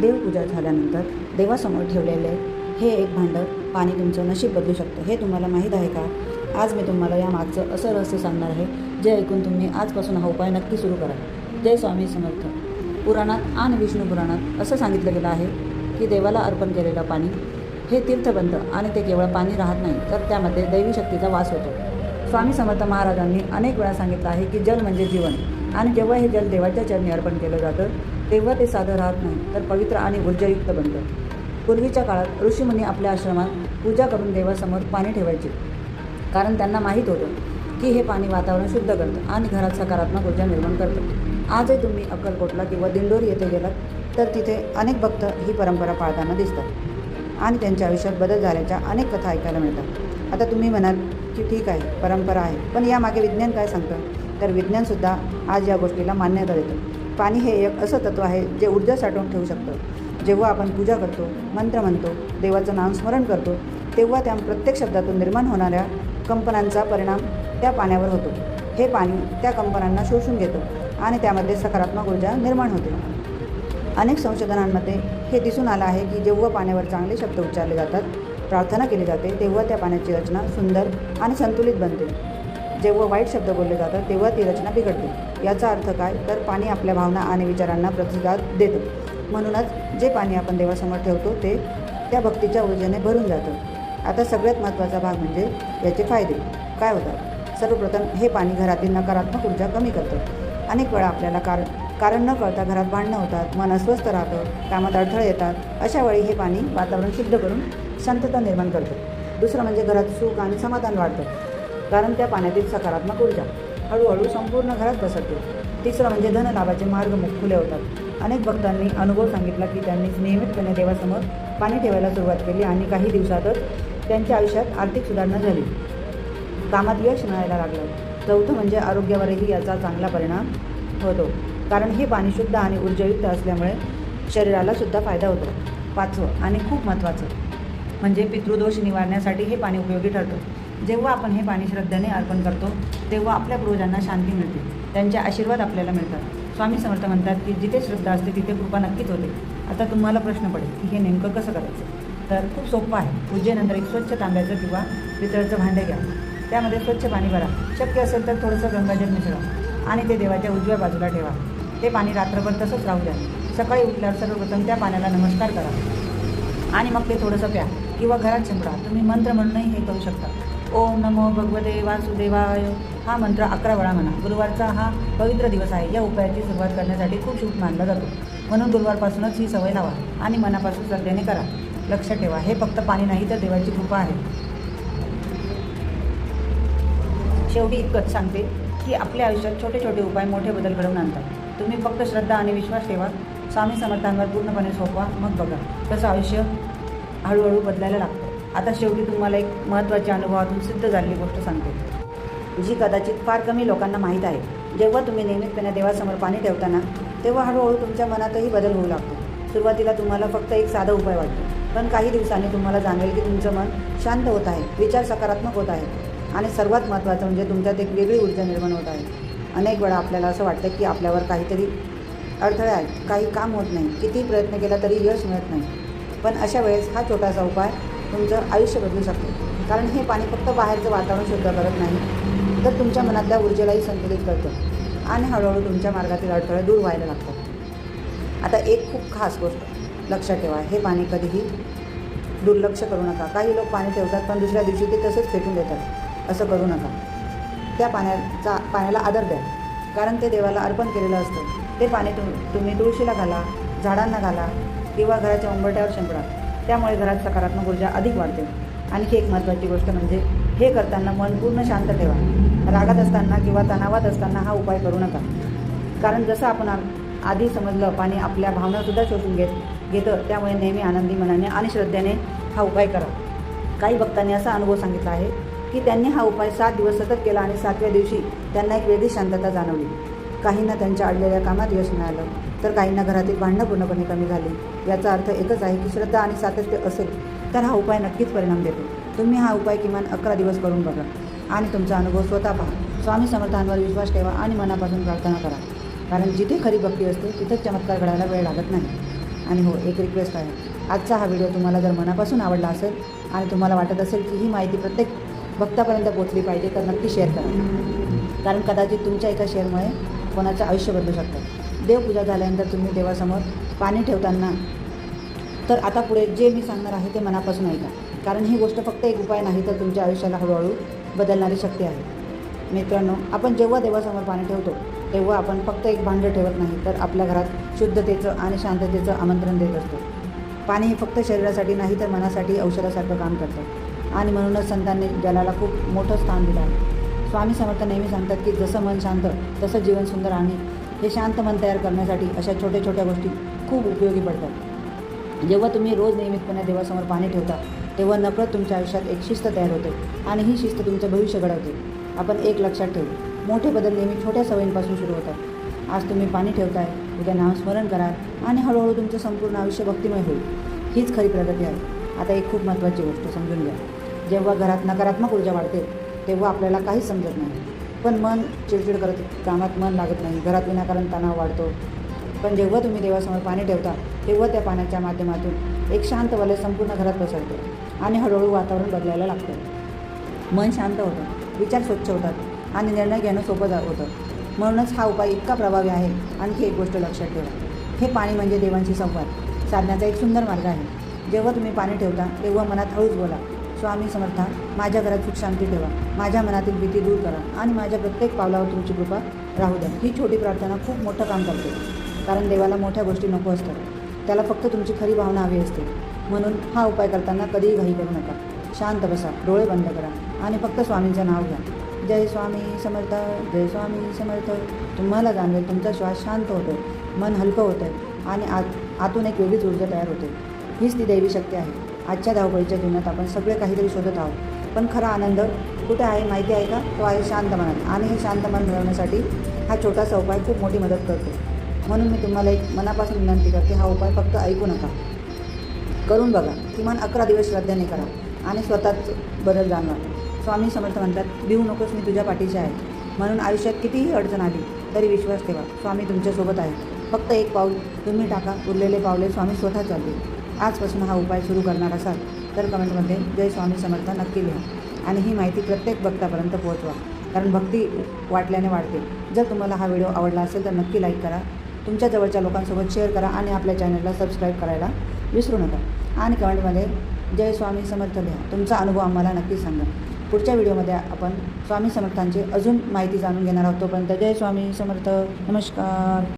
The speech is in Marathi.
देवपूजा झाल्यानंतर देवासमोर ठेवलेले हे एक भांडं पाणी तुमचं नशीब बदलू शकतं. हे तुम्हाला माहीत आहे का? आज मी तुम्हाला यामागचं असं रहस्य सांगणार आहे, जे ऐकून तुम्ही आजपासून हा उपाय नक्की सुरू करा. जय स्वामी समर्थ. पुराणात आणि विष्णू पुराणात असं सांगितलं गेलं आहे की देवाला अर्पण केलेलं पाणी हे तीर्थबंध आणि ते केवळ पाणी राहत नाही, तर त्यामध्ये दैवी शक्तीचा वास होतो. स्वामी समर्थ महाराजांनी अनेक वेळा सांगितलं आहे की जल म्हणजे जीवन, आणि जेव्हा हे जल देवाच्या चरणी अर्पण केलं जातं तेव्हा ते साधं राहत नाही, तर पवित्र आणि ऊर्जायुक्त बनतं. पूर्वीच्या काळात ऋषीमुनी आपल्या आश्रमात पूजा करून देवासमोर पाणी ठेवायचे, कारण त्यांना माहीत होतं की हे पाणी वातावरण शुद्ध करतं आणि घरात सकारात्मक ऊर्जा निर्माण करतं. आजही तुम्ही अक्कलकोटला किंवा दिंडोरी येथे गेलात तर तिथे अनेक भक्त ही परंपरा पाळताना दिसतात आणि त्यांच्या आयुष्यात बदल झाल्याच्या अनेक कथा ऐकायला मिळतात. आता तुम्ही म्हणाल की ठीक आहे, परंपरा आहे, पण यामागे विज्ञान काय सांगतं? तर विज्ञानसुद्धा आज या गोष्टीला मान्यता देतं. पाणी हे एक असं तत्त्व आहे जे ऊर्जा साठवून ठेवू शकतं. जेव्हा आपण पूजा करतो, मंत्र म्हणतो, देवाचं नामस्मरण करतो, तेव्हा त्या प्रत्येक शब्दातून निर्माण होणाऱ्या कंपनांचा परिणाम त्या पाण्यावर होतो. हे पाणी त्या कंपनांना शोषून घेतं आणि त्यामध्ये सकारात्मक ऊर्जा निर्माण होते. अनेक संशोधनांमध्ये हे दिसून आलं आहे की जेव्हा पाण्यावर चांगले शब्द उच्चारले जातात, प्रार्थना केली जाते, तेव्हा त्या पाण्याची रचना सुंदर आणि संतुलित बनते. जेव्हा वाईट शब्द बोलले जातात तेव्हा ती रचना बिघडते. याचा अर्थ काय? तर पाणी आपल्या भावना आणि विचारांना प्रतिसाद देतं. म्हणूनच जे पाणी आपण देवासमोर ठेवतो ते त्या भक्तीच्या ऊर्जेने भरून जातं. आता सगळ्यात महत्त्वाचा भाग म्हणजे याचे फायदे काय होतात. सर्वप्रथम हे पाणी घरातील नकारात्मक ऊर्जा कमी करतं. अनेक वेळा आपल्याला कारण न कळता घरात भांडणं होतात, मन अस्वस्थ राहतं, कामात अडथळे येतात. अशा वेळी हे पाणी वातावरण शुद्ध करून शांतता निर्माण करतं. दुसरं म्हणजे घरात सुख आणि समाधान वाढतं, कारण त्या पाण्यातील सकारात्मक ऊर्जा हळूहळू संपूर्ण घरात पसरते. तिसरं म्हणजे धनलाभाचे मार्ग खुले होतात. अनेक भक्तांनी अनुभव सांगितला की त्यांनी नियमितपणे देवासमोर पाणी ठेवायला सुरुवात केली आणि काही दिवसातच त्यांच्या आयुष्यात आर्थिक सुधारणा झाली, कामात यश मिळायला लागलं. चौथं म्हणजे आरोग्यावरही याचा चांगला परिणाम होतो, कारण हे पाणी शुद्ध आणि ऊर्जायुक्त असल्यामुळे शरीराला सुद्धा फायदा होतो. पाचवं आणि खूप महत्त्वाचं म्हणजे पितृदोष निवारण्यासाठी हे पाणी उपयोगी ठरतं. जेव्हा आपण हे पाणी श्रद्धेने अर्पण करतो तेव्हा आपल्या पूर्वजांना शांती मिळते, त्यांचे आशीर्वाद आपल्याला मिळतात. स्वामी समर्थ म्हणतात की जिथे श्रद्धा असते तिथे कृपा नक्कीच होते. आता तुम्हाला प्रश्न पडेल की हे नेमकं कसं करायचं? तर खूप सोपं आहे. पूजेनंतर एक स्वच्छ तांब्याचं किंवा पितळचं भांडे घ्या, त्यामध्ये स्वच्छ पाणी भरा, शक्य असेल तर थोडंसं गंगाजल मिसळा आणि ते देवाच्या उजव्या बाजूला ठेवा. ते पाणी रात्रभर तसंच राहू द्या. सकाळी उठल्यावर सर्वप्रथम त्या पाण्याला नमस्कार करा आणि मग ते थोडंसं प्या किंवा घरात शिंपडा. तुम्ही मंत्र म्हणूनही हे करू शकता. ओम नमो भगवते वासुदेवाय हा मंत्र 11 वेळा म्हणा. गुरुवारचा हा पवित्र दिवस आहे. या उपायाची सुरुवात करण्यासाठी खूप शुभ मानला जातो, म्हणून गुरुवारपासूनच ही सवय लावा आणि मनापासून श्रद्धेने करा. लक्षात ठेवा, हे फक्त पाणी नाही तर देवाची कृपा आहे. शेवटी इतकंच सांगते की आपल्या आयुष्यात छोटे छोटे उपाय मोठे बदल घडवून आणतात. तुम्ही फक्त श्रद्धा आणि विश्वास ठेवा, स्वामी समर्थांवर पूर्णपणे सोपवा, मग बघा कसं आयुष्य हळूहळू बदलायला लागतं. आता शेवटी तुम्हाला एक महत्त्वाच्या अनुभवातून सिद्ध झालेली गोष्ट सांगते, जी कदाचित फार कमी लोकांना माहीत आहे. जेव्हा तुम्ही नियमितपणे देवासमोर पाणी ठेवताना तेव्हा हळूहळू तुमच्या मनातही बदल होऊ लागतो. सुरुवातीला तुम्हाला फक्त एक साधा उपाय वाटतो, पण काही दिवसांनी तुम्हाला जाणवेल की तुमचं मन शांत होत आहे, विचार सकारात्मक होत आहे आणि सर्वात महत्त्वाचं म्हणजे तुमच्यात एक वेगळी ऊर्जा निर्माण होत आहे. अनेक वेळा आपल्याला असं वाटतं की आपल्यावर काहीतरी अडथळे आहेत, काही काम होत नाही, किती प्रयत्न केला तरी यश मिळत नाही. पण अशा वेळेस हा छोटासा उपाय तुमचं आयुष्य बदलू शकतो, कारण हे पाणी फक्त बाहेरचं वातावरण शुद्ध करत नाही, तर तुमच्या मनातल्या ऊर्जेलाही संतुलित करतं आणि हळूहळू तुमच्या मार्गातील अडथळे दूर व्हायला लागतात. आता एक खूप खास गोष्ट लक्षात ठेवा, हे पाणी कधीही दुर्लक्ष करू नका. काही लोक पाणी ठेवतात पण दुसऱ्या दिवशी ते तसंच फेकून देतात. असं करू नका. त्या पाण्याला आदर द्या, कारण ते देवाला अर्पण केलेलं असतं. ते पाणी तुम्ही तुळशीला घाला, झाडांना घाला किंवा घराच्या उंबरठ्यावर शिंपडा. त्यामुळे घरात सकारात्मक ऊर्जा अधिक वाढते. आणखी एक महत्त्वाची गोष्ट म्हणजे हे करताना मन पूर्ण शांत ठेवा. रागात असताना किंवा तणावात असताना हा उपाय करू नका, कारण जसं आपण आधी समजलं, पाणी आपल्या भावनासुद्धा शोषून घेतं. त्यामुळे नेहमी आनंदी मनाने आणि श्रद्धेने हा उपाय करा. काही भक्तांनी असा अनुभव सांगितला आहे की त्यांनी हा उपाय 7 दिवस सतत केला आणि 7व्या दिवशी त्यांना एक वेगळी शांतता जाणवली. काहींना त्यांच्या अडलेल्या कामात यश मिळालं, तर काहींना घरातील भांडणं पूर्णपणे कमी झाली. याचा अर्थ एकच आहे की श्रद्धा आणि सातत्य असेल तर हा उपाय नक्कीच परिणाम देतो. तुम्ही हा उपाय किमान 11 दिवस करून बघा आणि तुमचा अनुभव स्वतः पहा. स्वामी समर्थांवर विश्वास ठेवा आणि मनापासून प्रार्थना करा, कारण जिथे खरी भक्ती असते तिथेच चमत्कार घडायला वेळ लागत नाही. आणि हो, एक रिक्वेस्ट आहे, आजचा हा व्हिडिओ तुम्हाला जर मनापासून आवडला असेल आणि तुम्हाला वाटत असेल की ही माहिती प्रत्येक भक्तापर्यंत पोहोचली पाहिजे तर नक्की शेअर करा, कारण कदाचित तुमच्या एका शेअरमुळे कोणाचं आयुष्य बदलू शकतं. देवपूजा झाल्यानंतर तुम्ही देवासमोर पाणी ठेवताना तर आता पुढे जे मी सांगणार आहे ते मनापासून ऐका, कारण ही गोष्ट फक्त एक उपाय नाही तर तुमच्या आयुष्याला हळूहळू बदलणारी शक्ती आहे. मित्रांनो, आपण जेव्हा देवासमोर पाणी ठेवतो तेव्हा आपण फक्त एक भांडं ठेवत नाही तर आपल्या घरात शुद्धतेचं आणि शांततेचं आमंत्रण देत असतो. पाणी हे फक्त शरीरासाठी नाही तर मनासाठी औषधासारखं काम करतं आणि म्हणूनच संतांनी जलाला खूप मोठं स्थान दिलं आहे. स्वामी समर्थ नेहमी सांगतात की जसं मन शांत तसं जीवन सुंदर, आणि हे शांत मन तयार करण्यासाठी अशा छोट्या छोट्या गोष्टी खूप उपयोगी पडतात. जेव्हा तुम्ही रोज नियमितपणे देवासमोर पाणी ठेवता तेव्हा नकळत तुमच्या आयुष्यात एक शिस्त तयार होते आणि ही शिस्त तुमचं भविष्य घडवते. आपण एक लक्षात ठेवू, मोठे बदल नेहमी छोट्या सवयींपासून सुरू होतात. आज तुम्ही पाणी ठेवताय, उद्या नामस्मरण कराल आणि हळूहळू तुमचं संपूर्ण आयुष्य भक्तिमय होईल. हीच खरी प्रगती आहे. आता एक खूप महत्त्वाची गोष्ट समजून घ्या, जेव्हा घरात नकारात्मक ऊर्जा वाढते तेव्हा आपल्याला काहीच समजत नाही, पण मन चिडचिड करत, कामात मन लागत नाही, घरात विनाकारण तणाव वाढतो. पण जेव्हा तुम्ही देवासमोर पाणी ठेवता तेव्हा त्या पाण्याच्या माध्यमातून एक शांत वलय संपूर्ण घरात पसरते आणि हळूहळू वातावरण बदलायला लागतं. मन शांत होतं, विचार स्वच्छ होतात आणि निर्णय घेणं सोपं होतं. म्हणूनच हा उपाय इतका प्रभावी आहे. आणखी एक गोष्ट लक्षात ठेवा, हे पाणी म्हणजे देवांशी संवाद साधण्याचा एक सुंदर मार्ग आहे. जेव्हा तुम्ही पाणी ठेवता तेव्हा मनात हळूच बोला, स्वामी समर्था, माझ्या घरात सुख शांती ठेवा, माझ्या मनातील भीती दूर करा आणि माझ्या प्रत्येक पावलावर तुमची कृपा राहू द्या. ही छोटी प्रार्थना खूप मोठं काम करते, कारण देवाला मोठ्या गोष्टी नको असतात, त्याला फक्त तुमची खरी भावना हवी असते. म्हणून हा उपाय करताना कधीही घाई करू नका. शांत बसा, डोळे बंद करा आणि फक्त स्वामींचं नाव घ्या. जय स्वामी समर्थ, जय स्वामी समर्थ. तुम्हाला जाणवेल तुमचा श्वास शांत होतो, मन हलकं होतं आणि आतून एक वेगळीच ऊर्जा तयार होते. हीच ती दैवी शक्ती आहे. आजच्या धावपळीच्या जीवनात आपण सगळे काहीतरी शोधत आहोत, पण खरा आनंद कुठे आहे माहिती आहे का? तो आहे शांत मनात. आणि हे शांत मन मिळवण्यासाठी हा छोटासा उपाय खूप मोठी मदत करतो. म्हणून मी तुम्हाला एक मनापासून विनंती करते, हा उपाय फक्त ऐकू नका, करून बघा. किमान 11 दिवस श्रद्धेने करा आणि स्वतःच बदल जाणवा. स्वामी समर्थ म्हणतात, भिवू नकोस, मी तुझ्या पाठीशी आहे. म्हणून आयुष्यात कितीही अडचण आली तरी विश्वास ठेवा, स्वामी तुमच्यासोबत आहे. फक्त एक पाऊल तुम्ही टाका, उरलेले पावले स्वामी स्वतः चालतील. आजपासून हा उपाय सुरू करणार असाल तर कमेंटमध्ये जय स्वामी समर्थ नक्की लिहा आणि ही माहिती प्रत्येक भक्तापर्यंत पोहोचवा, कारण भक्ती वाटल्याने वाढते. जर तुम्हाला हा व्हिडिओ आवडला असेल तर नक्की लाईक करा, तुमच्या जवळच्या लोकांसोबत शेअर करा आणि आपल्या चॅनलला सबस्क्राईब करायला विसरू नका. आणि कमेंटमध्ये जय स्वामी समर्थ लिहा. तुमचा अनुभव आम्हाला नक्की सांगा. पुढच्या व्हिडिओमध्ये आपण स्वामी समर्थांची अजून माहिती जाणून घेणार आहोत. तोपर्यंत जय स्वामी समर्थ. नमस्कार.